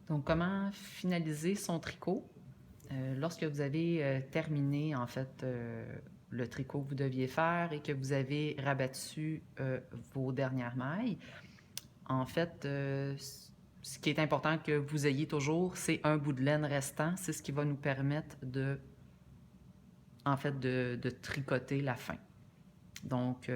Donc, comment finaliser son tricot? Lorsque vous avez terminé, en fait, le tricot que vous deviez faire et que vous avez rabattu vos dernières mailles, en fait, ce qui est important que vous ayez toujours, c'est un bout de laine restant. C'est ce qui va nous permettre en fait, de tricoter la fin. Donc,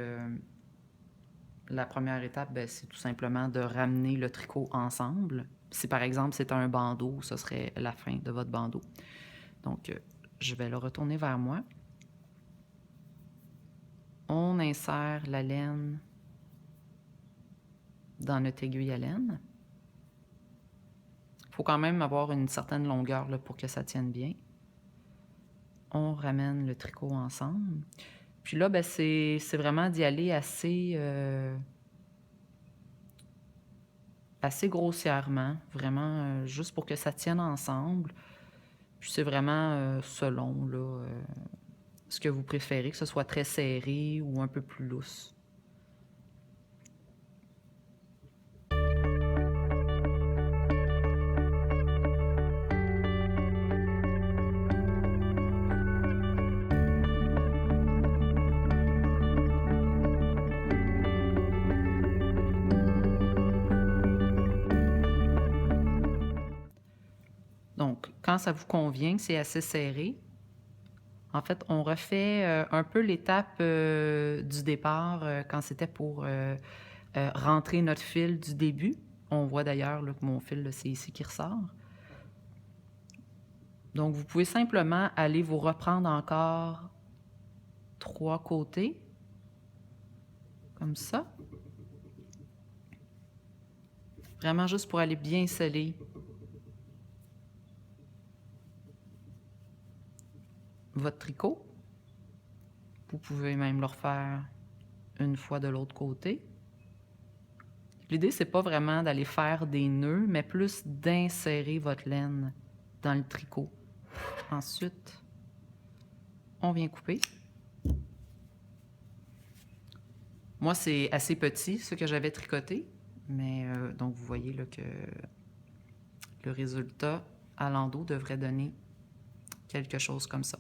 la première étape, ben, c'est tout simplement de ramener le tricot ensemble. Si par exemple c'est un bandeau, ce serait la fin de votre bandeau. Donc, je vais le retourner vers moi. On insère la laine dans notre aiguille à laine. Il faut quand même avoir une certaine longueur là, pour que ça tienne bien. On ramène le tricot ensemble. Puis là, ben, c'est vraiment d'y aller assez grossièrement, vraiment juste pour que ça tienne ensemble. Puis c'est vraiment selon là, ce que vous préférez, que ce soit très serré ou un peu plus lousse. Donc, quand ça vous convient, que c'est assez serré, en fait, on refait un peu l'étape du départ quand c'était pour rentrer notre fil du début. On voit d'ailleurs que mon fil, c'est ici qui ressort. Donc, vous pouvez simplement aller vous reprendre encore 3 côtés, comme ça. Vraiment juste pour aller bien sceller votre tricot. Vous pouvez même le refaire une fois de l'autre côté. L'idée, c'est pas vraiment d'aller faire des nœuds, mais plus d'insérer votre laine dans le tricot. Ensuite, on vient couper. Moi, c'est assez petit, ce que j'avais tricoté, mais donc vous voyez là, que le résultat à l'endos devrait donner quelque chose comme ça.